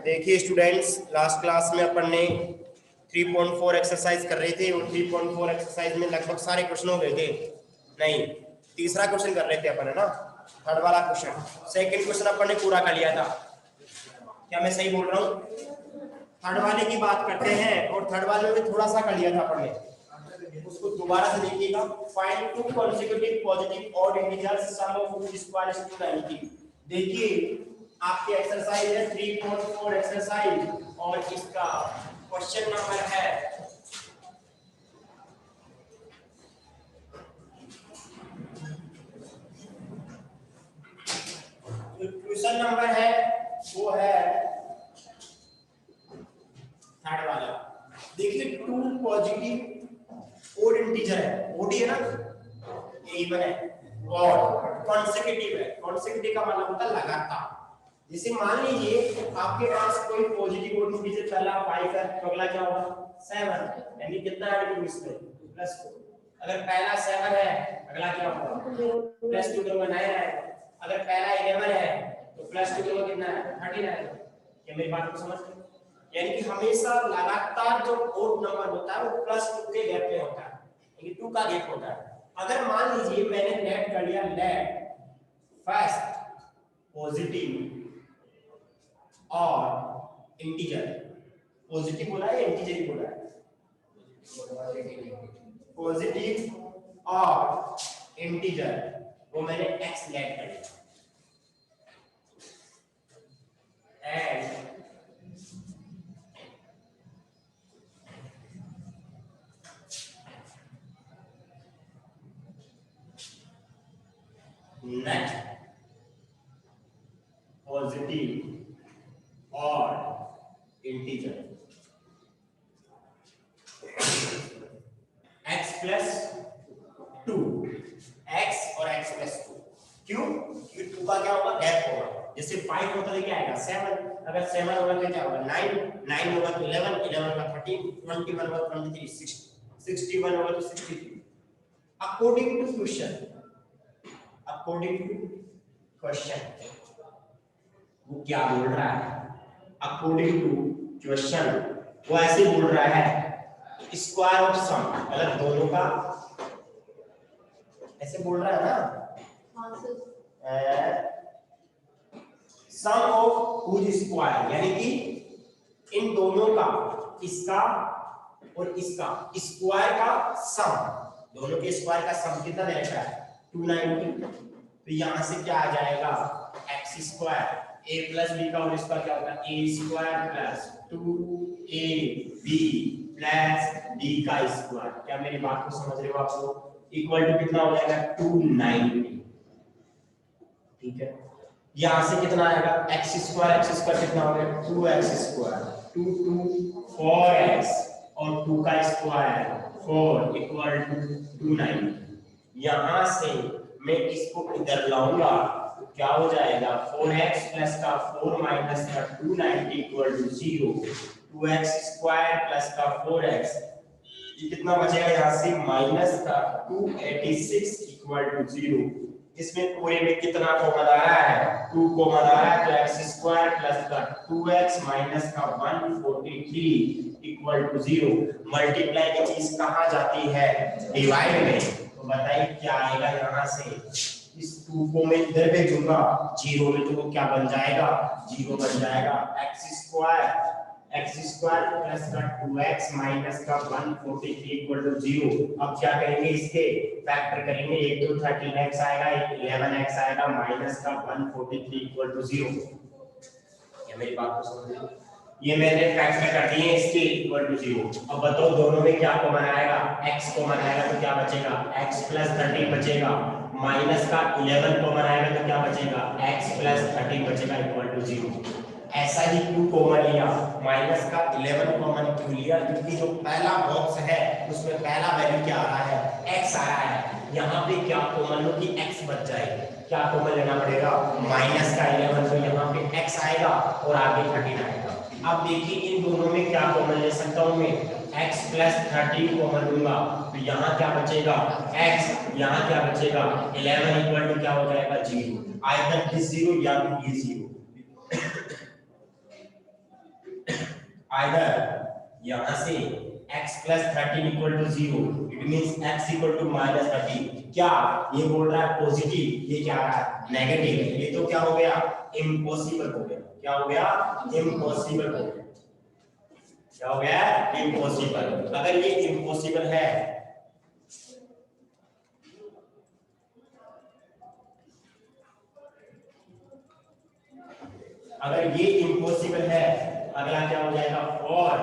देखिए students, last class में अपन ने 3.4 एक्सरसाइज कर रहे थे और 3.4 एक्सरसाइज में लगभग सारे क्वेश्चन हो गए थे। नहीं, तीसरा क्वेश्चन कर रहे थे अपन, है ना, थर्ड वाला क्वेश्चन। सेकंड क्वेश्चन अपन ने पूरा कर लिया था। क्या मैं सही बोल रहा हूँ? थर्ड वाले की बात करते हैं और थर्ड वाले में थोड़ा सा कर लिया था अपन ने, उसको दोबारा से देखिएगा। Find two consecutive positive odd integers sum of which square is 290। देखिए आपके एक्सरसाइज है 3.4 एक्सरसाइज और इसका क्वेश्चन नंबर है क्वेश्चन नंबर है वो है थर्ड वाला। देखिए टू पॉजिटिव ऑड इंटीजर है, ओडी है ना, ये इवन है, ऑड कॉन्सेक्यूटिव है। कॉन्सेक्यूटिव का मतलब होता है लगातार। जैसे मान लीजिए आपके पास कोई पॉजिटिव ऑड इंटीजर पहला 5 है तो अगला क्या होगा 7, यानी कितना ऐड करूं इसमें +4। अगर पहला 7 है अगला क्या होगा +2 करूंगा 9 आएगा। अगर पहला 11 है तो +2 करूंगा कितना है 13 आएगा। क्या मेरी बात को समझ रहे हो? यानी कि हमेशा लगातार जो ऑड नंबर होता है वो +2 के गैप में होता है, यानी 2 का गैप होता है। अगर मान लीजिए मैंने लेट कर लिया लेट फर्स्ट पॉजिटिव और इंटीजर, पॉजिटिव बोला है इंटीजर ही बोला है, पॉजिटिव और इंटीजर, वो मैंने x लेट कर लिया एंड नेट पॉजिटिव और इंटीजर x + 2, x और x + 2। क्यों? क्योंकि 2 का क्या होगा गैप होगा। जैसे 5 होता है क्या आएगा 7, अगर 7 होगा तो क्या होगा 9, 9 होगा तो 11, 11 होगा 13, 21 होगा 23, 60, 61 होगा तो 63। According to question, according to question वो क्या बोल रहा है? अकॉर्डिंग टू क्वेश्चन वो ऐसे बोल रहा है स्क्वायर ऑफ सम, मतलब दोनों का ऐसे बोल रहा है ना, सम ऑफ व्हिच स्क्वायर, यानी कि इन दोनों का, इसका और इसका स्क्वायर का सम, दोनों के स्क्वायर का सम कितना दे रखा है 290। तो यहां से क्या आ जाएगा x², a + b का होल स्क्वायर क्या होगा a² + 2ab + b का स्क्वायर। क्या मेरी बात को समझ रहे हो आप लोग? इक्वल टू कितना हो जाएगा 290। ठीक है, यहां से कितना आएगा x² कितना हो गया 2x², 2 2 4x और 2 का स्क्वायर 4 = 290। यहां से मैं इसको इधर लाऊंगा तो क्या हो जाएगा 4x + का 4 - का 290 = 0, 2x² + का 4x, ये कितना बचेगा यहाँ से माइनस का 286 = 0। इसमें पूरे में कितना कॉमन आ रहा है 2 कॉमन आ रहा है, तो x² + का 2x - का 143 = 0। मल्टीप्लाई की चीज कहाँ जाती है डिवाइड में, तो बताइए क्या आएगा यहाँ से। इस 2 को मैं इधर भेजूंगा 0 में तो वो क्या बन जाएगा 0 बन जाएगा। x² + का 2x - का 143 = 0। अब क्या करेंगे इसके फैक्टर करेंगे, एक तो 13x आएगा, एक 11x आएगा, माइनस का 143 = 0। क्या मेरी बात को समझ रहे हो? ये मैंने फैक्टर कर दिए इसके इक्वल टू 0। अब बताओ दोनों में क्या कॉमन आएगा x कॉमन आएगा तो क्या बचेगा x + 13 बचेगा, माइनस का 11 कॉमन आएगा तो क्या बचेगा x + 13 बचेगा = 0। ऐसा ही 2 कॉमन लिया, माइनस का 11 कॉमन क्यों लिया? क्योंकि जो पहला बॉक्स है उसमें पहला वैल्यू क्या आ रहा है x आ रहा है। यहाँ पे क्या कॉमन लो कि x बच जाएगा, क्या कॉमन लेना पड़ेगा माइनस का 11, तो यहाँ पे x आएगा और आगे 13 आएगा। अब देखिए इन दोनों में क्या कॉमन ले सकता हूं मैं x + 13 कॉमन लूंगा तो यहाँ क्या बचेगा x, यहाँ क्या बचेगा 11 = क्या हो जाएगा 0। आइदर दिस 0 या फिर ये 0। आइदर यहां से x plus 13 equal to 0, it means x equal to minus 13। क्या ये बोल रहा है पॉजिटिव, ये क्या रहा है नेगेटिव। ये तो क्या हो गया इम्पॉसिबल हो गया। क्या हो गया इम्पॉसिबल हो गया। क्या हो गया इम्पॉसिबल। अगर ये इम्पॉसिबल है, अगर ये इम्पॉसिबल है, अगला क्या हो जाएगा और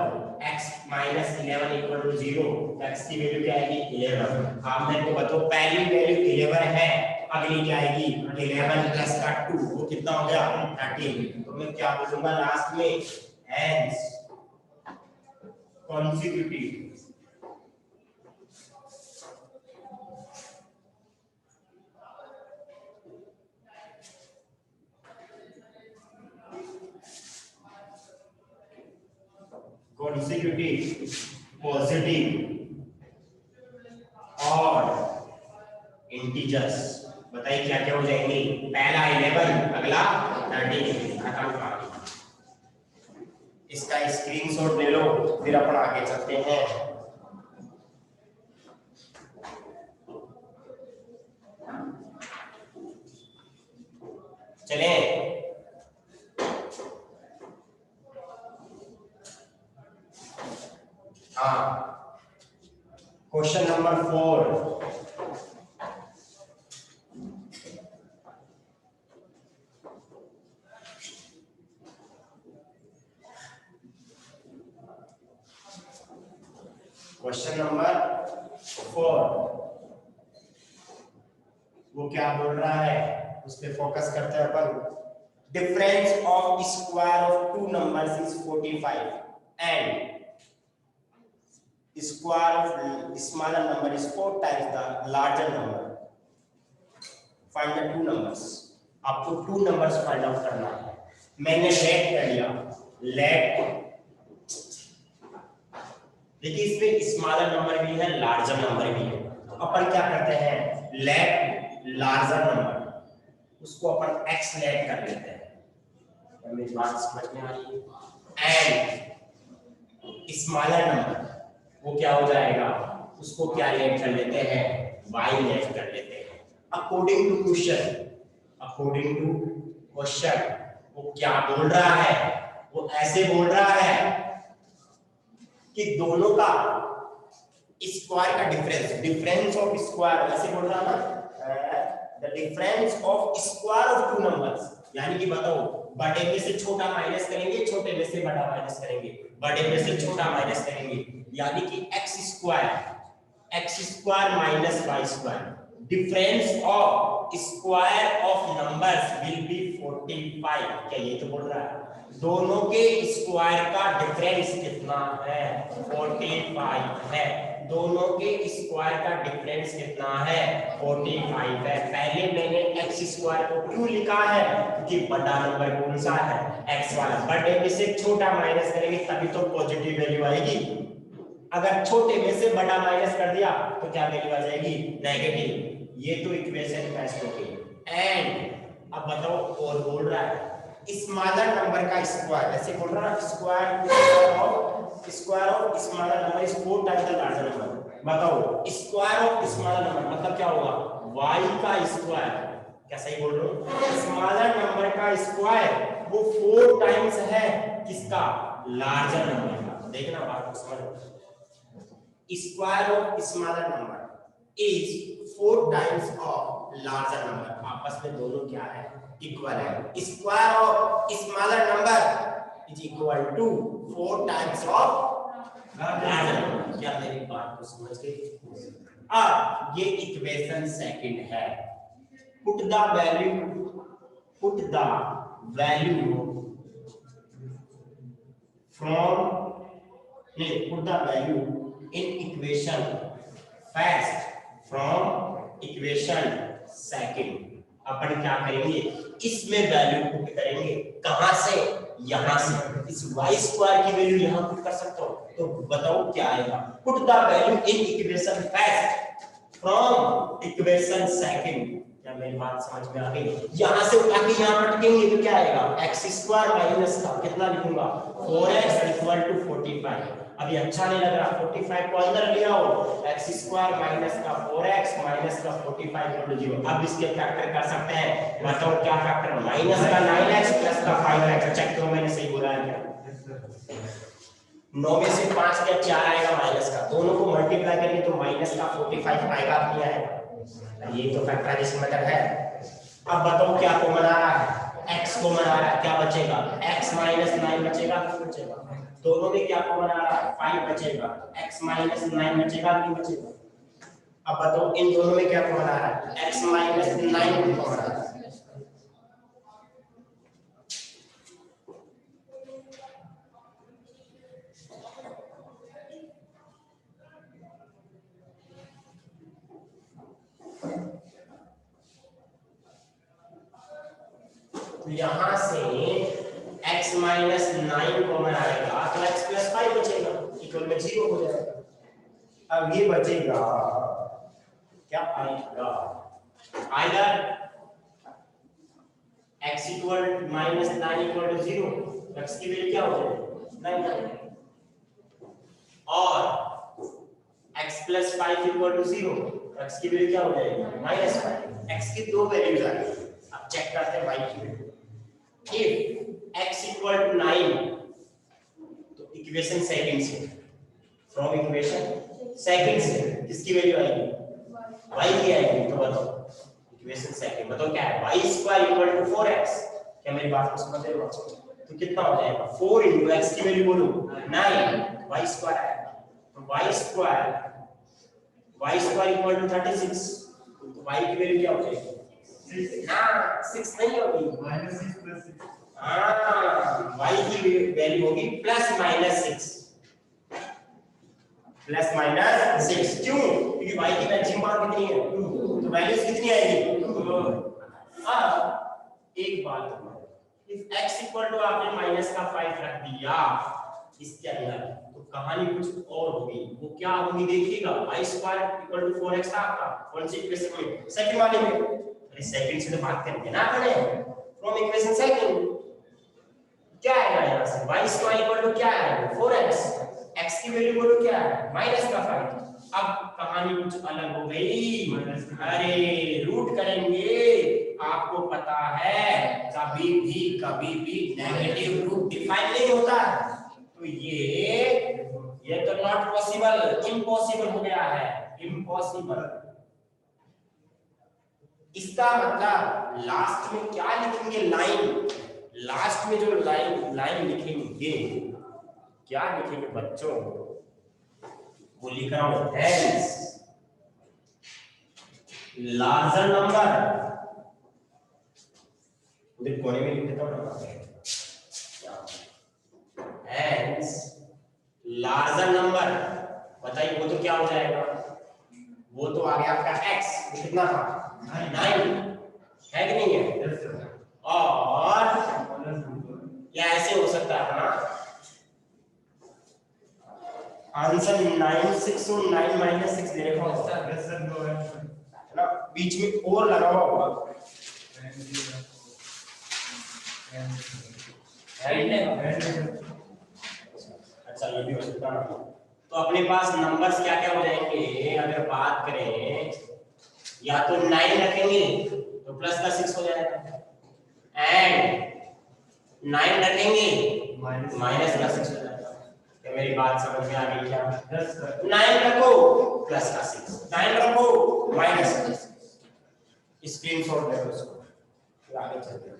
x minus 11 equal to 0, x की वैल्यू क्या आएगी 11। आप मेरे को बताओ पहली वैल्यू 11 है, अगली क्या आएगी 11 प्लस का 2, वो कितना हो गया 13। तो मैं क्या बोलूंगा लास्ट में hence consecutive पॉजिटिव और इंटीजर्स। बताइए क्या क्या हो जाएंगे, पहला 11 अगला 13, खत्म कहानी। इसका स्क्रीनशॉट ले लो, फिर अपन आगे चलते हैं। चले हाँ, क्वेश्चन नंबर 4। क्वेश्चन नंबर 4 वो क्या बोल रहा है उस पे फोकस करते हैं अपन। Difference of square of two numbers is 45 and square of smaller number is 4 times the larger number. Find the two numbers. आपको two numbers find out करना है। मैंने let कर लिया, let देखिए इसमें स्मॉलर नंबर भी है लार्जर नंबर भी है, तो अपन क्या करते हैं let लार्जर नंबर उसको अपन x let कर लेते हैं। मेरी बात समझ में आ रही है। एंड स्मॉलर नंबर वो क्या हो जाएगा, उसको क्या लेट कर लेते हैं y लेट कर लेते हैं। अकॉर्डिंग टू क्वेश्चन वो क्या बोल रहा है, वो ऐसे बोल रहा है कि दोनों का स्क्वायर का डिफरेंस ऑफ स्क्वायर, ऐसे बोल रहा ना the difference of square of two numbers. यानी कि बताओ बड़े में से छोटा माइनस करेंगे, छोटे में से बड़ा माइनस करेंगे, बड़े में से छोटा माइनस करेंगे, यानी कि x square minus y square, difference of square of numbers will be 45। क्या ये तो बोल रहा है दोनों के स्क्वायर का डिफरेंस कितना है 45 है। दोनों के स्क्वायर का डिफरेंस कितना है 45 है। पहले मैंने x स्क्वायर को क्यों लिखा है, क्योंकि बड़ा नंबर कौन सा है x वाला, बड़े में से छोटा माइनस करेंगे तभी तो पॉजिटिव वैल्यू आएगी। अगर छोटे में से बड़ा माइनस कर दिया तो क्या वैल्यू आ जाएगी नेगेटिव। ये तो इक्वेशन फर्स्ट हो गई। एंड अब बताओ और बोल रहा है स्मॉलर नंबर का स्क्वायर, ऐसे बोल रहा है square of smaller number is 4 times the larger number. बताओ स्क्वायर ऑफ स्मॉलर नंबर मतलब क्या होगा y का स्क्वायर। क्या सही बोल रहा हूं, स्मॉलर नंबर का स्क्वायर वो 4 टाइम्स है किसका लार्जर नंबर का। देखना बात को समझो, square of smaller number is 4 times of larger number. आपस में दोनों क्या है इक्वल है। Square of smaller number is equal to 4 times of larger number. क्या मेरी बात को समझ गए। अब ये इक्वेशन सेकंड है। Put the value in equation first from equation second। अपन क्या करेंगे इसमें वैल्यू पुट करेंगे, कहां से यहां से। इस y स्क्वायर की वैल्यू यहां पुट कर सकते हो, तो बताओ क्या आएगा। Put the value in equation first from equation second. क्या मेरी बात समझ में आ गई? यहाँ से उठा के यहाँ पटकेंगे तो क्या आएगा? एक्स स्क्वायर माइनस का कितना लिखूंगा? 4x equal to 45। अभी अच्छा नहीं लग रहा, 45 को अंदर ले आओ, एक्स स्क्वायर माइनस का 4x माइनस का 45 इक्वल टू 0। अब इसके फैक्टर कर सकते हैं, बताओ क्या फैक्टर? माइनस का 9x प्लस का 5x। चेक करो मैंने सही बोला है क्या? 9 में से 5 क्या 4 आएगा माइनस का, दोनों को मल्टीप्लाई करेंगे तो माइनस का 45 आएगा, नहीं आएगा? ये तो फैक्टराइजेशन मेथड है। अब बताओ क्या कॉमन आ रहा है? x कॉमन आ रहा है, क्या बचेगा? x माइनस 9 बचेगा, क्यों बचेगा? दोनों में क्या कॉमन आ रहा है? 5 बचेगा, x माइनस 9 बचेगा, क्यों बचेगा? अब बताओ इन दोनों में क्या कॉमन आ रहा है? x माइनस 9 कॉमन आ रहा है। तो यहां से x माइनस 9 कॉमन आएगा तो x प्लस 5 बचेगा, इक्वल में 0 हो जाएगा। अब ये बचेगा क्या आएगा? Either x equal minus 9 equal to 0, x की वैल्यू क्या हो जाएगी? 9, और x plus 5 equal to 0, x की वैल्यू क्या हो जाएगी? माइनस 5। x की दो वैल्यूज आ रही है, अब चेक करते हैं y की value. If x equal to 9, तो इक्वेशन सेकंड से, फ्रॉम इक्वेशन सेकंड से किसकी वैल्यू आएगी? y की आएगी। तो बताओ इक्वेशन सेकंड, बताओ क्या है? y square equal to 4x। क्या मेरी बात को समझ रहे हो? तो कितना हो जाएगा? 4 into x की वैल्यू बोलो 9, y स्क्वायर आएगा। तो y स्क्वायर इक्वल टू 36, तो y की वैल्यू क्या हो जाएगी? ना 6 नहीं होगी, -6 + 6। हाँ, y की वैल्यू होगी प्लस माइनस 6, प्लस माइनस 6। क्यों? क्योंकि y की मैक्सिमम पावर कितनी है? 2, तो वैल्यूज कितनी आएगी? 2। अब एक बात, इफ x इक्वल टू आपने माइनस का 5 रख दिया इसके अंदर, तो कहानी कुछ और होगी। वो क्या होगी देखिएगा। y square equal to 4x था आपका, कौन सी इक्वेशन में? सेकंड वाले में। सेकंड से तो बात करेंगे ना अपने, फ्रॉम इक्वेशन सेकंड क्या आएगा? यहां से y स्क्वायर इक्वल टू क्या है? 4x, x की वैल्यू बोलो क्या है? माइनस का 5। अब कहानी कुछ अलग हो गई। अरे रूट करेंगे, आपको पता है कभी भी नेगेटिव रूट डिफाइन नहीं होता है, तो ये तो नॉट पॉसिबल, इम्पॉसिबल हो गया है, इम्पॉसिबल। इसका मतलब लास्ट में क्या लिखेंगे? लाइन, लास्ट में जो लाइन लिखेंगे क्या लिखेंगे बच्चों? वो लिख रहा हूं हेंस लार्जर नंबर, उधर कोने में लिख देता हूं ना, हेंस लार्जर नंबर। बताइए वो तो क्या हो जाएगा? वो तो आ गया आपका x, कितना था? 9 है कि नहीं है? और या ऐसे हो सकता है अपना आंसर 9 6 और 9 माइनस 6 दे रखा होगा है ना, बीच में और लगा हुआ होगा। अच्छा ये भी हो सकता है। तो अपने पास नंबर्स क्या क्या हो जाएंगे? अगर बात करें, या तो 9 रखेंगे तो प्लस का 6 हो जाएगा, एंड 9 रखेंगे माइनस का 6 हो जाएगा। क्या मेरी बात समझ में आ गई क्या? 9 रखो प्लस का 6, 9 रखो माइनस का 6। स्क्रीनशॉट ले लो उसको, आगे चलते हैं।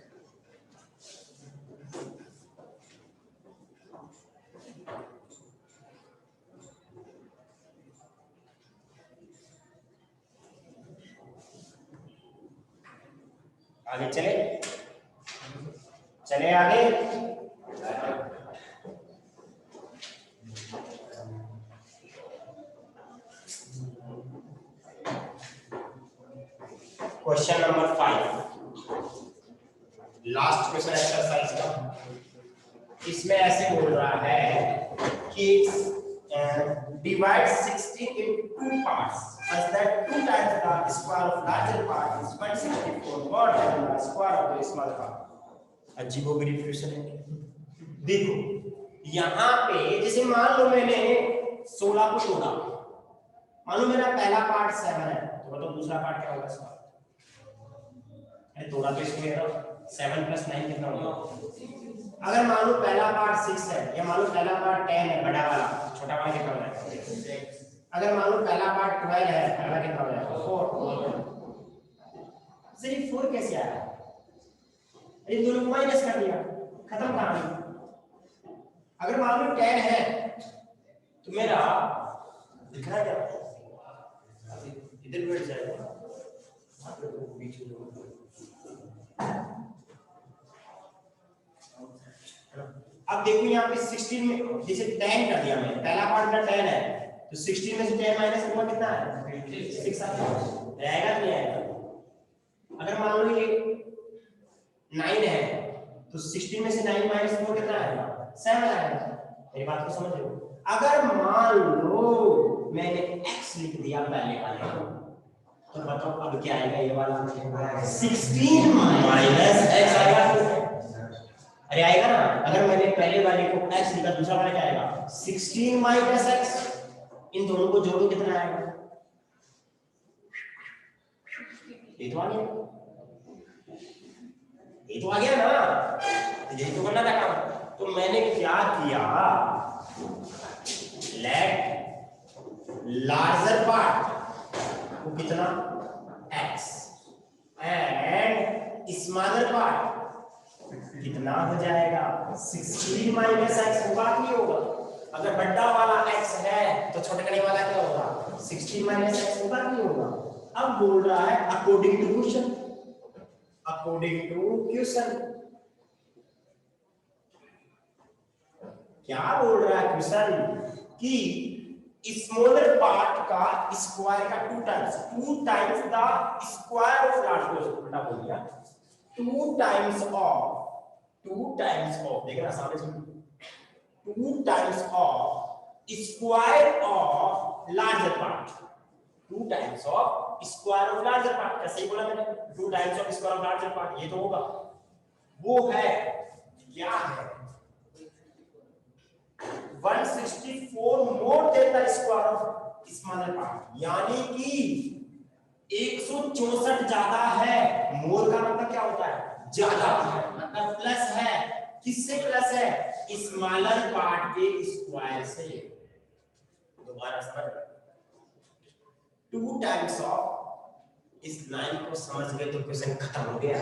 आगे चले आगे। Question number 5, last question exercise का। इसमें ऐसे बोल रहा है कि divide 16 in 2 parts. such that 2 times the square of larger part is 164 more than the square of the smaller part. अजीबोगरीब क्वेश्चन है। देखो यहाँ पे जैसे मान लो मैंने 16 को तोड़ा, मान लो मेरा पहला पार्ट 7 है, तो मतलब दूसरा पार्ट क्या होगा इसका? तोड़ा तो इसको है 7 + 9 कितना होगा? अगर मान लो पहला पार्ट 6 है या मान लो पहला पार्ट 10 है बड़ा वाला, छोटा वाला कितना हो जाएगा? अगर मान लो पहला पार्ट 12 है, पहला कितना हो जाएगा? 4। सिर्फ 4 कैसे आया? इन दोनों को माइनस कर दिया, खत्म कहानी। अगर मान लो 10 है तो मेरा दिख रहा है क्या? इधर बैठ जाएगा बीच में। अब देखो यहाँ पे 16 में जैसे 10 कर दिया मैंने, पहला पार्ट का 10 है तो 16 में से 10 माइनस हुआ कितना है? 6 रहेगा नहीं आएगा। अगर मान लो ये 9 है तो 16 में से 9 माइनस हुआ कितना आएगा? 7 आएगा। मेरी बात को समझ लो। अगर मान लो मैंने x लिख दिया पहले वाले तो बताओ अब क्या आएगा? ये वाला 16 माइनस x आएगा। अरे आएगा ना। अगर मैंने पहले वाले को x लिखा, दूसरा वाला क्या आएगा? 16 माइनस x। इन दोनों को जोड़ो कितना आएगा? ये तो आ गया, ये तो आ गया ना। तो यही तो करना था काम। तो मैंने क्या किया, लेट लार्जर पार्ट को कितना x एंड स्मॉलर पार्ट कितना हो जाएगा? 16 माइनस x होगा कि नहीं होगा? अगर बड़ा वाला x है तो छोटे वाला क्या होगा? 16 माइनस x होगा कि नहीं होगा? अब बोल रहा है according to question, according to question क्या बोल रहा है क्वेश्चन कि स्मॉलर पार्ट का स्क्वायर का 2 times the square of large, उल्टा बोल दिया, 2 टाइम्स ऑफ देखना सामने से 2 times of square of larger part, 2 times of square of larger part. कैसे ही बोला मैंने? 2 times of square of larger part, ये तो होगा। वो है क्या है? 164 more than the square of smaller part, यानी कि 164 ज्यादा है। मोर का मतलब क्या होता है? ज्यादा, मतलब प्लस है। किससे प्लस है? स्मॉलर पार्ट के स्क्वायर से। दोबारा समझ, 2 टाइम्स ऑफ, इस लाइन को समझ गए तो क्वेश्चन खत्म हो गया।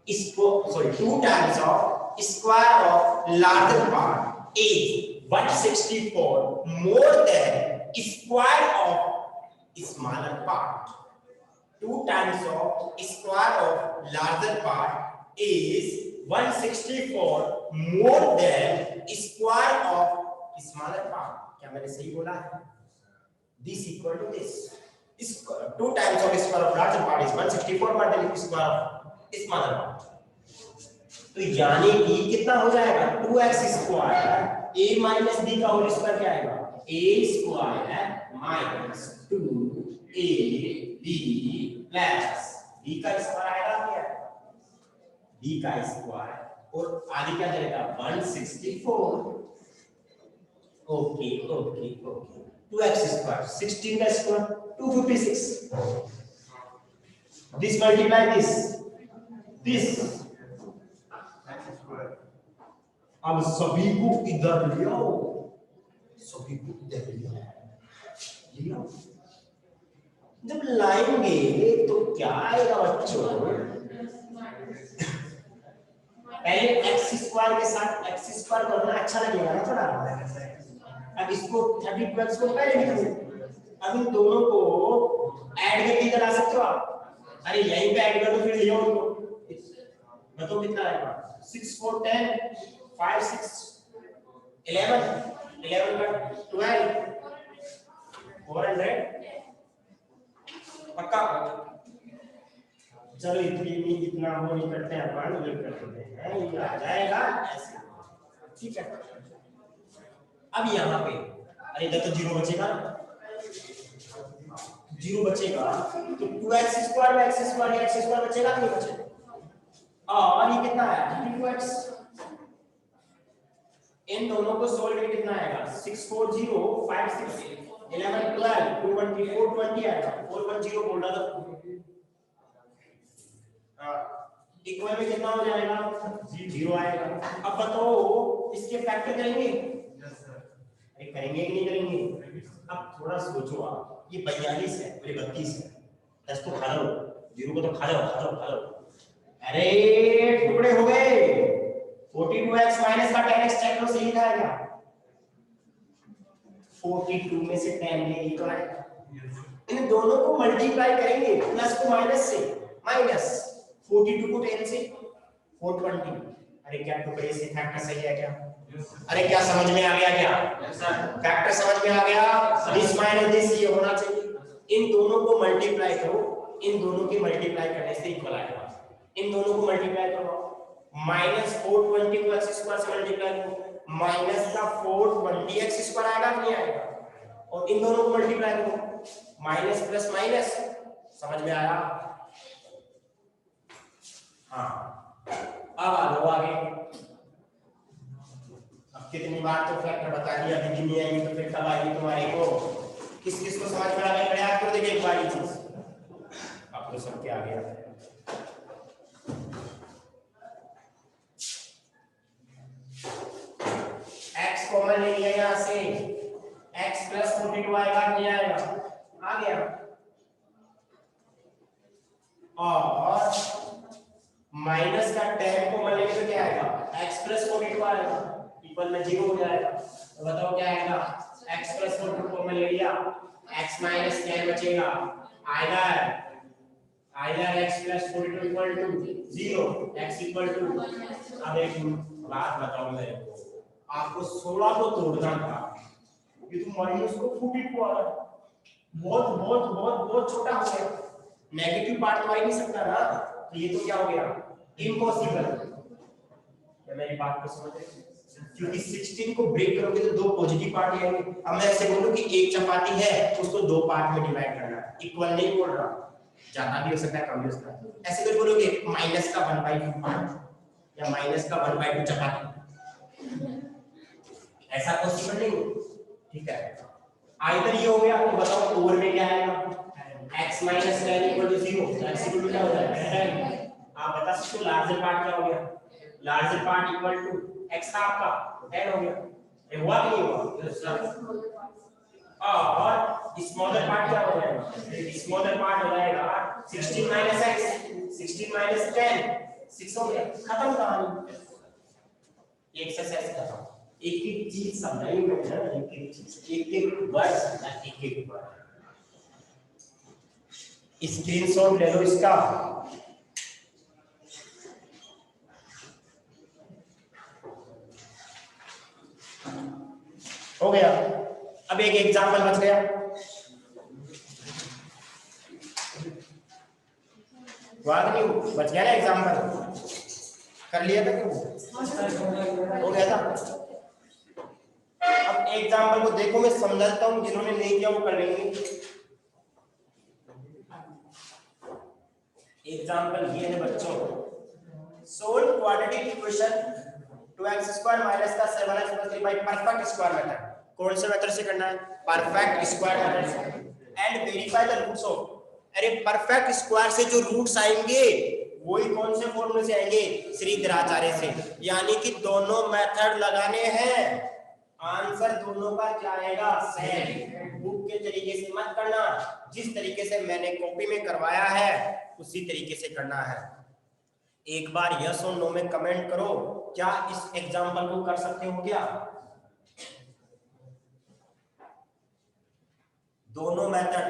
इसको sorry 2 times of square of larger part is 164 more than square of smaller part. 2 times of square of larger part is 164 more than square of smaller part. क्या मैंने सही बोला है? This equal to this. 2 times of square of larger part is 164 more than square of smaller part. तो यानी कि कितना हो जाएगा? 2x square a minus b का होल स्क्वायर क्या आएगा? a square minus 2ab plus b का स्क्वायर आएगा क्या? b का स्क्वायर और आगे क्या करेगा? 164। Okay okay okay, 2x square 16 का स्क्वायर 256। दिस मल्टीप्लाई दिस अब सभी को इधर ले आओ, सभी को इधर ले आओ। जब लाएंगे तो क्या आएगा बच्चों? पहले x स्क्वायर के साथ x स्क्वायर करना अच्छा लगेगा ना थोड़ा। अब इसको 32x को पहले लिखो, अब इन दोनों को ऐड करके इधर ला सकते हो आप। अरे यहीं पे ऐड कर दो, फिर ले आओ उनको। मतलब कितना आएगा? 6 4 10 5 6 11 11 का 12 400 पक्का। चलो इतना वो नहीं करते हैं, अपन ये करते हैं, ये आ जाएगा ऐसे, ठीक है। अब यहाँ पे अरे इधर तो 0 बचेगा, जीरो बचेगा तो 2x स्क्वायर में x स्क्वायर बचेगा नहीं बचेगा। और ये कितना है 2x, इन दोनों को सोल्व करके कितना आएगा 6 4 0 5 6 11 12 220 420 आएगा 410 बोल रहा था। इक्वल में कितना हो जाएगा 0 आएगा। अब बताओ इसके फैक्टर करेंगे? अरे करेंगे कि नहीं करेंगे? अब थोड़ा सोचो आप, ये 42 है और ये 32 है, 10 तो खा लो, 0 को तो खा लो। अरे टुकड़े हो गए। 42x माइनस का 10x चेक लो सही था क्या? 42 में से 10 ले ली तो आएगा। इन दोनों को मल्टीप्लाई करेंगे, प्लस को माइनस से, माइनस 42 को 10 से 420। अरे क्या टुकड़े से फैक्टर सही है क्या? अरे क्या समझ में आ गया क्या? फैक्टर समझ में आ गया? दिस माइनस दिस ये होना चाहिए। इन दोनों को मल्टीप्लाई करो, इन दोनों के मल्टीप्लाई करने से इक्वल आएगा। इन दोनों को मल्टीप्लाई करो, माइनस 420 को x स्क्वायर से मल्टीप्लाई करो, माइनस का 420 x स्क्वायर आएगा कि नहीं आएगा? और इन दोनों को मल्टीप्लाई करो, माइनस प्लस माइनस, समझ में आया? हाँ अब आ लो आगे। अब कितनी बार तो फैक्टर बता दिया, अभी नहीं आएगी तो फिर कब आएगी तुम्हारे को? किस किस को समझ में आ गया? प्रयास कर देखिए एक बार ये चीज, अब तो सबके आ गया। x कॉमन ले लिया यहां से, x प्लस 42 आएगा नहीं आएगा? आ गया। और माइनस का 10 को मल्टीप्लाई करके क्या आएगा? x प्लस 42 आएगा, इक्वल में 0 हो जाएगा। तो बताओ क्या आएगा? x प्लस 42 को ले लिया, x माइनस 10 बचेगा, आएगा x plus 42 equal to 0, x equal to. अब एक बात बताओ मेरे को, आपको 16 को तोड़ना था, ये तो माइनस को 42 आ रहा है, बहुत छोटा हो गया, नेगेटिव पार्ट तो आ ही नहीं सकता ना, तो ये तो क्या हो गया? इम्पॉसिबल। क्या मेरी बात को समझ रहे हैं? क्योंकि 16 को ब्रेक करोगे तो दो पॉजिटिव पार्ट आएंगे। अब मैं ऐसे बोलूं कि एक चपाती है, उसको दो पार्ट में डिवाइड करना, इक्वल नहीं बोल रहा, ज्यादा भी हो सकता है कम भी हो सकता है। ऐसे तो बोलोगे माइनस का 1/2 पार्ट या माइनस का 1/2 चपाती, ऐसा पॉसिबल नहीं, ठीक है? आइदर ये हो गया, तो बताओ ओवर में क्या आएगा? x minus 10 equal to 0, x equal to क्या हो जाएगा? आप बता सकते हो लार्जर पार्ट क्या हो गया? Larger part equal to x का आपका 10 हो गया, ये हुआ कि नहीं हुआ? और स्मॉलर पार्ट क्या हो जाएगा? स्मॉलर पार्ट हो जाएगा 16 माइनस x, 16 माइनस 10, 6 हो गया, खत्म कहानी, एक एक्सरसाइज खत्म। एक चीज समझाइए ना, एक चीज, एक वर्ड, एक वर्ड। स्क्रीनशॉट ले लो इसका, हो गया। अब एक एग्जांपल बच गया, बच गया ना एग्जांपल, कर लिया था क्यों? हो गया था। अब एग्जांपल को देखो, मैं समझाता हूं, जिन्होंने नहीं किया वो कर लेंगे। एग्जांपल ये है बच्चों, solve quadratic equation 2x square minus का 7x plus 3 by perfect square method. कौन से मेथड से करना है? परफेक्ट स्क्वायर मेथड से। And verify the roots of, अरे परफेक्ट स्क्वायर से जो रूट्स आएंगे वही कौन से फॉर्मूले से आएंगे? श्रीधराचार्य से। यानी कि दोनों मेथड लगाने हैं, आंसर दोनों का क्या आएगा? सेम। बुक के तरीके से मत करना, जिस तरीके से मैंने कॉपी में करवाया है उसी तरीके से करना है। एक बार यस और नो में कमेंट करो, क्या इस एग्जांपल को कर सकते हो क्या? दोनों मेथड,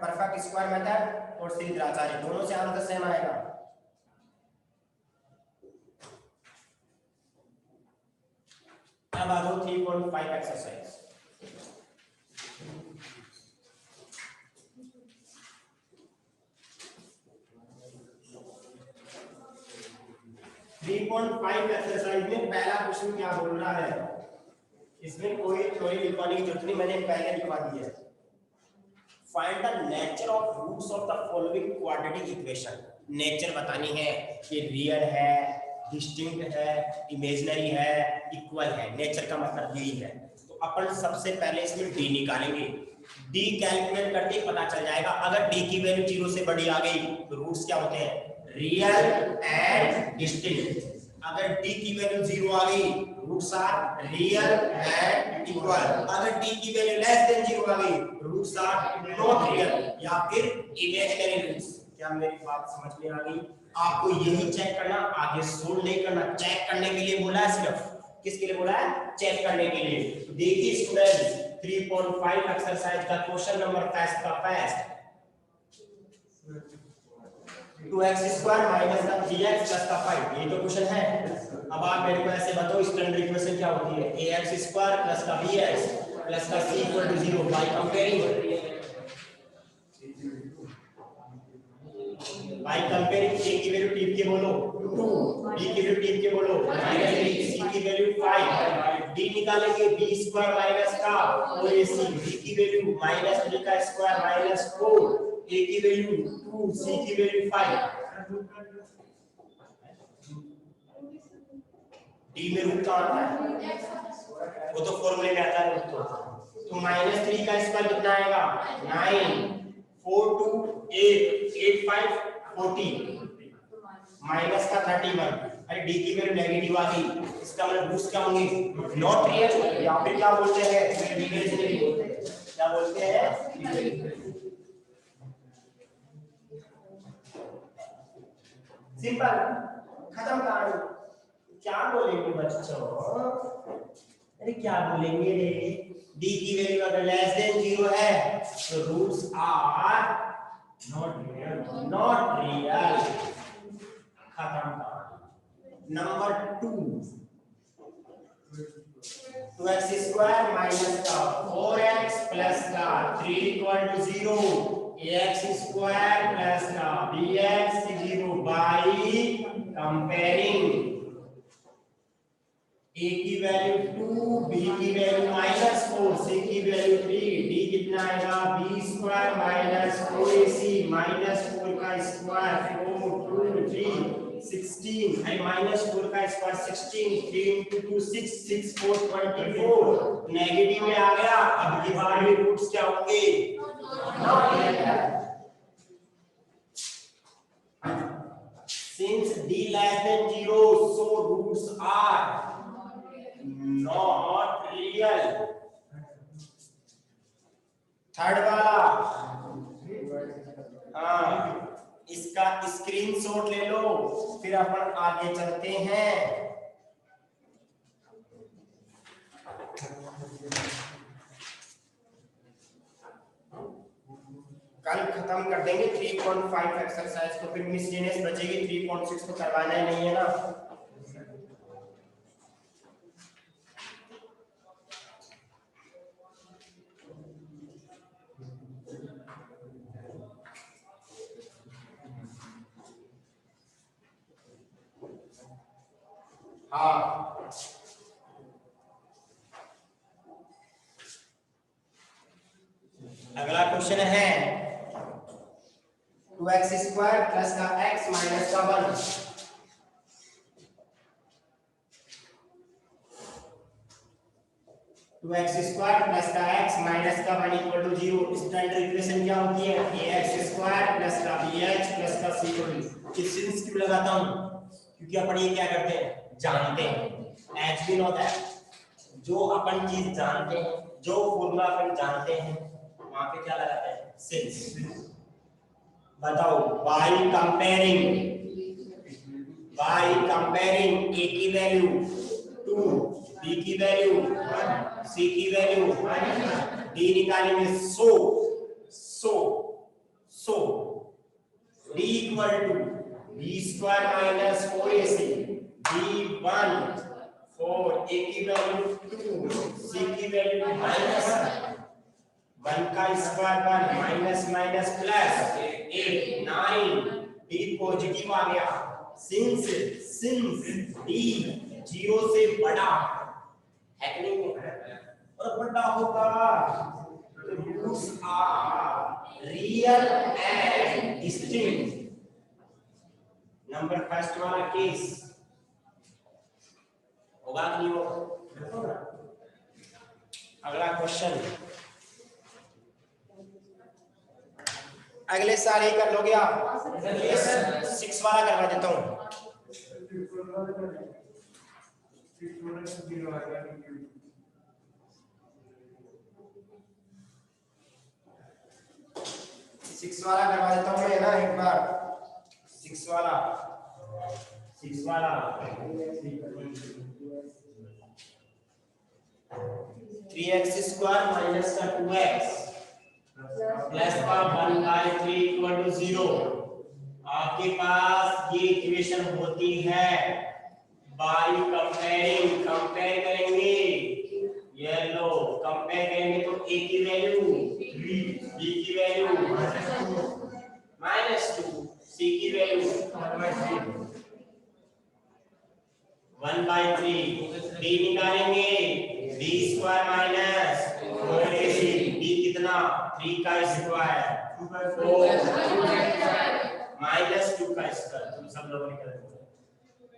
परफेक्ट स्क्वायर मेथड और श्रीधराचार्य, दोनों से आंसर सेम आएगा। अब आ जाओ 3.5 एक्सरसाइज। एक्सरसाइज में पहला क्वेश्चन क्या बोल रहा है? इसमें कोई थ्योरी लिखवाने की जरूरत नहीं, मैंने पहले लिखवा दी है। Find the nature of roots of the following quadratic equation. Nature बतानी है कि रियल है, डिस्टिंक्ट है, इमेजिनरी है, इक्वल है। नेचर का मतलब यही है। तो अपन सबसे पहले इसमें डी निकालेंगे। डी कैलकुलेट करके पता चल जाएगा। अगर डी की वैल्यू 0 से बड़ी आ गई तो रूट्स क्या होते हैं? Real and distinct. अगर डी की वैल्यू 0 आ गई, roots are real and equal. अगर डी की वैल्यू लेस देन 0 आ गई, रूट्स आर नॉट रियल या फिर इमेजिनरी रूट्स। क्या मेरी बात समझ में आ गई? आपको यही चेक करना, आगे सोल्व नहीं करना। चेक करने के लिए बोला है, सिर्फ किसके लिए बोला है? चेक करने के लिए। तो देखिए स्टूडेंट्स, 3.5 एक्सरसाइज का क्वेश्चन नंबर फर्स्ट का फर्स्ट 2x स्क्वायर माइनस का 3x प्लस का 5, ये तो क्वेश्चन है। अब आप मेरे को ऐसे बताओ स्टैंडर्ड इक्वेशन क्या होती है? ax स्क्वायर प्लस का bx प्लस का c equal to 0 by comparing a की वैल्यू टिप के बोलो 2, b की वैल्यू टिप के बोलो -3, c की वैल्यू 5, d निकालेंगे b स्क्वायर माइनस का 4ac, b की वैल्यू -3 का स्क्वायर माइनस 4, a की वैल्यू 2, c की वैल्यू 5। d में रूट कहाँ आता है? वो तो फॉर्मूले में आता है रूट। तो -3 का स्क्वायर कितना आएगा? 9, 4 2 8 8 5 40 माइनस का 31। अरे d की वैल्यू नेगेटिव आ गई, इसका मतलब रूट्स क्या होंगे? नॉट रियल या फिर क्या बोलते हैं? इमेजिनरी। क्या बोलते हैं? सिंपल, खत्म कहानी। क्या बोलेंगे बच्चों? अरे क्या बोलेंगे रे? d की वैल्यू अगर लेस देन 0 है तो रूट्स आर नॉट रियल। खत्म कहानी। नंबर 2, 2x स्क्वायर माइनस का 4x प्लस का 3 equal to 0, ax square plus का bx 0 बाई कंपेयरिंग a की वैल्यू 2, b की वैल्यू -4, c की वैल्यू 3, d कितना आएगा? b square minus 4ac minus 4 का स्क्वायर 4 2 3 16 है, -4 का स्क्वायर 16, 3 into 2 6 6 4 24। नेगेटिव में आ गया। अब की बार में रूट्स क्या होंगे? Not real. Since d less than 0, so roots are not real। Third वाला, हाँ, इसका स्क्रीनशॉट ले लो, फिर अपन आगे चलते हैं। कल खत्म कर देंगे 3.5 एक्सरसाइज को, फिर मिसलेनियस बचेगी। 3.6 तो करवाना ही नहीं है ना। हाँ, अगला क्वेश्चन है 2x स्क्वायर प्लस का x माइनस का 1। 2x स्क्वायर प्लस का x माइनस का 1 इक्वल टू 0। स्टैंडर्ड इक्वेशन क्या होती है? ax स्क्वायर प्लस का bh प्लस का c इक्वल टू। किस सिंस क्यों लगाता हूं? क्योंकि अपन ये क्या करते हैं? जानते हैं। एज वी नो दैट, जो अपन चीज जानते हैं, जो फॉर्मूला अपन जानते हैं, वहां पे क्या लगाते हैं? सिंस। बताओ, बाय कंपेयरिंग a की वैल्यू 2, b की वैल्यू 1, c की वैल्यू 1, d निकालेंगे। So d equal to b square minus 4ac, b1 4, a की वैल्यू 2, c की वैल्यू -1 का square 1 minus minus plus 8 9, d positive आ गया। सिंस d 0 से बड़ा है कि नहीं? और बड़ा होगा तो roots are real and distinct. Number first वाला केस होगा कि नहीं होगा? अगला क्वेश्चन अगले सारे कर लोगे आप? 6 वाला करवा देता हूँ। सिक्स वाला करवा देता हूँ मैं ना एक बार। 6 वाला 3x स्क्वायर माइनस का 2x प्लस का 1/3 इक्वल टू 0। आपके पास ये इक्वेशन होती है बाय कंपेयरिंग। कंपेयर करेंगे, ये लो कंपेयर करेंगे तो a की वैल्यू 3, b की वैल्यू -2, c की वैल्यू 1/3। d निकालेंगे, b square minus 4ac, b कितना 3 का स्क्वायर 4 -2 का स्क्वायर। तुम सब लोगों ने कर दिया।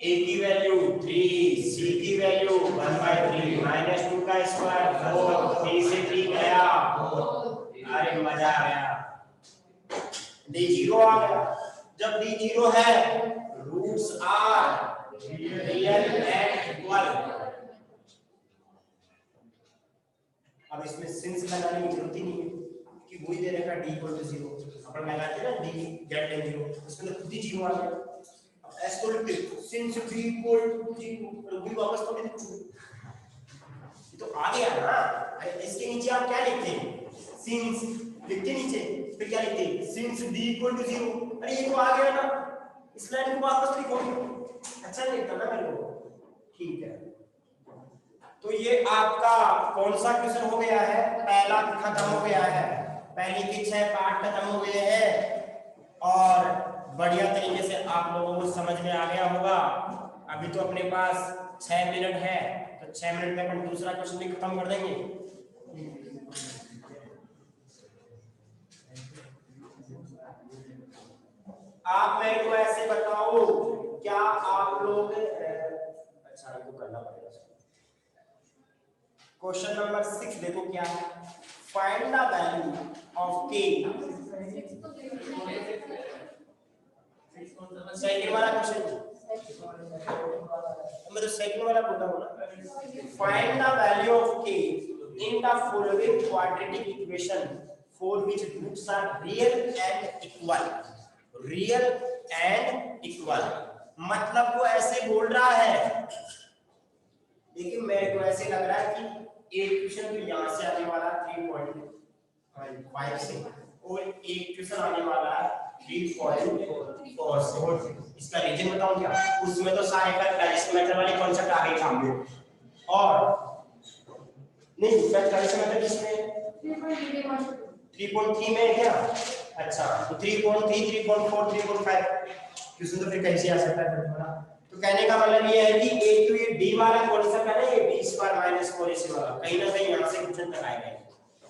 a की वैल्यू 3, c की वैल्यू 1/3 -2 का स्क्वायर 4, 3 से 3 गया। अरे मजा आ गया। d 0 आ गया। जब d 0 है roots are real and equal. अब इसमें सिंस लगाने की जरूरत ही नहीं है कि वही दे रखा d = 0। अपन लगाते हैं ना d > 0, इसमें तो खुद ही 0 आ गया। अब s को लिखते सिंस d = 0 और वही वापस तो लिखते ये तो आ गया ना। अरे इसके नीचे आप क्या लिखते हैं? सिंस लिखते नीचे, फिर क्या लिखते हैं? Since d = 0। अरे ये तो आ गया ना, इस लाइन को वापस लिखो। अच्छा नहीं लगता ना मेरे को? ठीक है, तो ये आपका कौन सा क्वेश्चन हो गया है? पहला खत्म हो गया है। पहले के 6 पार्ट खत्म हो गए हैं और बढ़िया तरीके से आप लोगों को समझ में आ गया होगा। अभी तो अपने पास 6 मिनट है, तो 6 मिनट में अपन दूसरा क्वेश्चन भी खत्म कर देंगे। आप मेरे को ऐसे बताओ, क्या आप लोग अच्छा इनको करना पड़ेगा। क्वेश्चन नंबर 6 देखो क्या है। Find the value of k। Second वाला क्वेश्चन, मैं तो सेकंड वाला बोल रहा हूं ना। Find the value of k in the following quadratic equation for which roots are real and equal. Real and equal मतलब वो ऐसे बोल रहा है, लेकिन मेरे को ऐसे लग रहा है कि एक क्वेश्चन तो यहां से आने वाला 3.5 से और एक क्वेश्चन आने वाला है 3.4 से। इसका रीजन बताऊं क्या? उसमें तो सारे का ट्रेडिशनल मेथड वाले कॉन्सेप्ट आ गए काम में, और नहीं मैं ट्रेडिशनल मेथड किसमें 3.3 में है क्या? अच्छा तो 3.3 3.4 3.5 क्वेश्चन तो फिर कैसे आ सकता है थोड़ा। तो कहने का मतलब ये है कि एक तो ये d वाला कॉन्सेप्ट है ना, ये b² - 4ac वाला कहीं ना कहीं यहां से क्वेश्चन तक आएगा।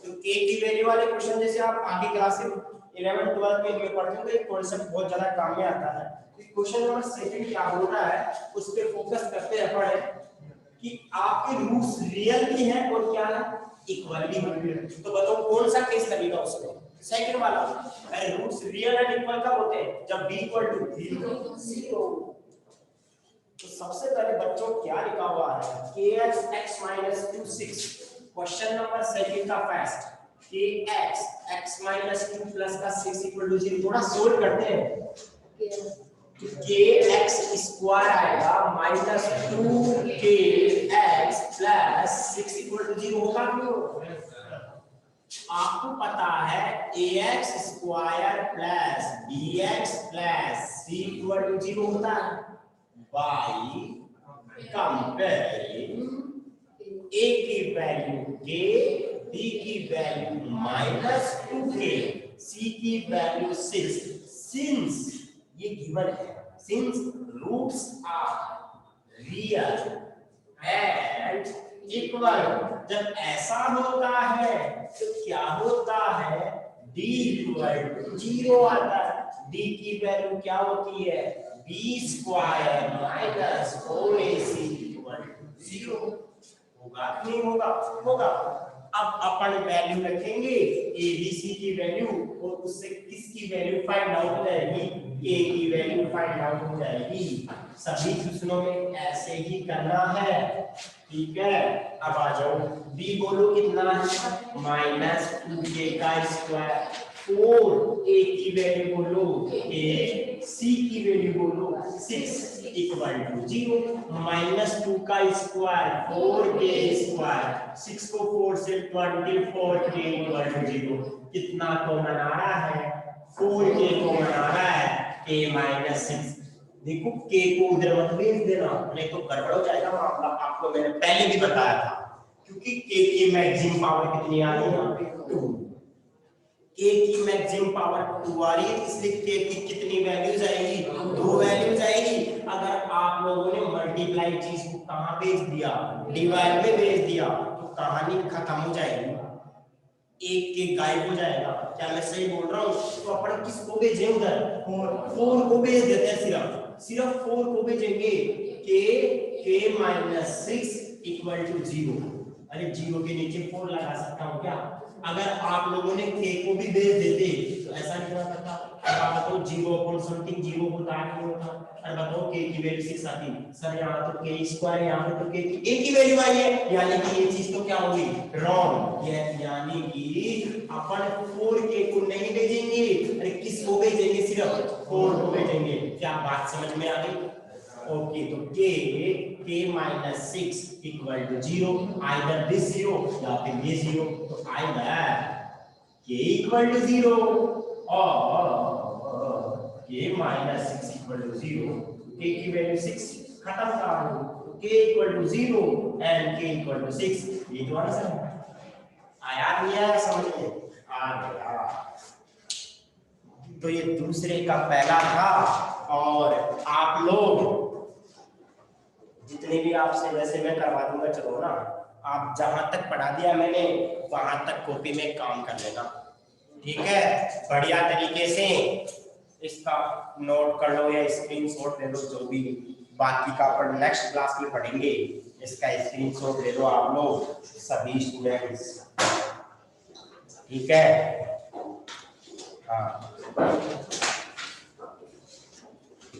तो k की वैल्यू वाले क्वेश्चन जैसे आप आगे क्लास में 11 12 में इनमें पढ़ते हो तो ये कॉन्सेप्ट बहुत ज्यादा काम में आता है। तो क्वेश्चन नंबर 2 क्या हो रहा है उस पे फोकस करते हैं अपन कि आपके रूट्स रियल भी है और क्या है इक्वल भी है। तो बताओ कौन सा केस लगेगा उसमें? सेकंड वाला। अरे रूट्स रियल एंड इक्वल कब होते हैं? जब b = 0। तो सबसे पहले बच्चों क्या लिखा हुआ है? kx x - 2 6। क्वेश्चन नंबर 2 का फर्स्ट kx x - 2 प्लस का 6 = 0। थोड़ा सोल्व करते हैं। तो kx स्क्वायर आएगा -2kx प्लस 6 = 0 होगा क्यों? आपको पता है ax square plus bx plus c = 0 होता है by comparing a की वैल्यू k, b की वैल्यू -2k, c की वैल्यू 6। सिंस ये गिवन है, since roots are real and equal. जब ऐसा होता है तो क्या होता है? d इक्वल टू 0 आता है। d की वैल्यू क्या होती है, b square minus 4ac equal to 0। होगा कि नहीं होगा, होगा। अब अपन वैल्यू रखेंगे abc की वैल्यू और उससे किसकी वैल्यू फाइंड आउट हो जाएगी, a की वैल्यू फाइंड आउट हो जाएगी। सभी क्वेश्चनों में ऐसे ही करना है, ठीक है। अब आ जाओ, b बोलो कितना है, माइनस 2k का स्क्वायर, 4a की वैल्यू बोलो a, c की वैल्यू बोलो 6 इक्वल टू 0। माइनस 2 का स्क्वायर 4k स्क्वायर, 6 को 4 से 24k इक्वल टू 0। कितना कॉमन आ रहा है, 4k कॉमन आ रहा है, k माइनस 6। देखो k को उधर मत भेज देना, नहीं तो गड़बड़ हो जाएगा मामला। आपको मैंने पहले भी बताया था, क्योंकि k की मैक्सिमम पावर कितनी आ रही है यहाँ पे 2, k की मैक्सिमम पावर 2 आ रही है, इसलिए k की कितनी वैल्यूज आएगी, 2 वैल्यूज आएगी। अगर आप लोगों ने मल्टीप्लाई चीज को कहां भेज दिया, डिवाइड में भेज दिया, तो कहानी खत्म हो जाएगी, एक के गायब हो जाएगा। क्या मैं सही बोल रहा हूँ? तो अपन किसको भेजें उधर, 4 को भेज देते हैं, सिर्फ 4 को भेजेंगे, k माइनस 6 इक्वल टू 0। अरे 0 के नीचे 4 लगा सकता हूँ क्या? अगर आप लोगों ने k को भी भेज देते तो ऐसा नहीं हो सकता। अब बताओ 0 अपॉन समथिंग 0 होता है नहीं होता? अरे बताओ k की वैल्यू 6 आती, सर यहाँ तो k स्क्वायर, यहाँ पे तो k की a की वैल्यू आई है, यानी कि ये चीज तो क्या होगी, रॉन्ग। यानी कि अपन 4k को नहीं भेजेंगे, अरे किसको भेजेंगे, सिर्फ 4 को भेजेंगे। क्या बात समझ में आ गई? ओके, तो k minus 6 equal to 0, either this 0 या फिर ये 0। तो आइदर k इक्वल टू 0 और k minus 6 equal to 0। k की वैल्यू 6, खत्म कर दो, तो k equal to 0 and k equal to 6। ये जो आंसर है, आया नहीं आया समझ में? आ गया। तो ये दूसरे का पहला था, और आप लोग जितने भी आपसे वैसे मैं करवा दूंगा, चलो ना, आप जहां तक पढ़ा दिया मैंने वहां तक कॉपी में काम कर लेना, ठीक है। बढ़िया तरीके से इसका नोट कर लो या स्क्रीनशॉट ले लो, जो भी। बाकी का अपन नेक्स्ट क्लास में पढ़ेंगे, इसका स्क्रीनशॉट ले लो आप लोग सभी स्टूडेंट्स, ठीक है। हाँ,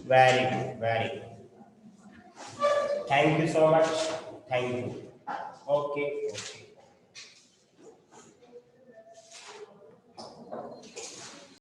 very good, very good, thank you so much, thank you, okay.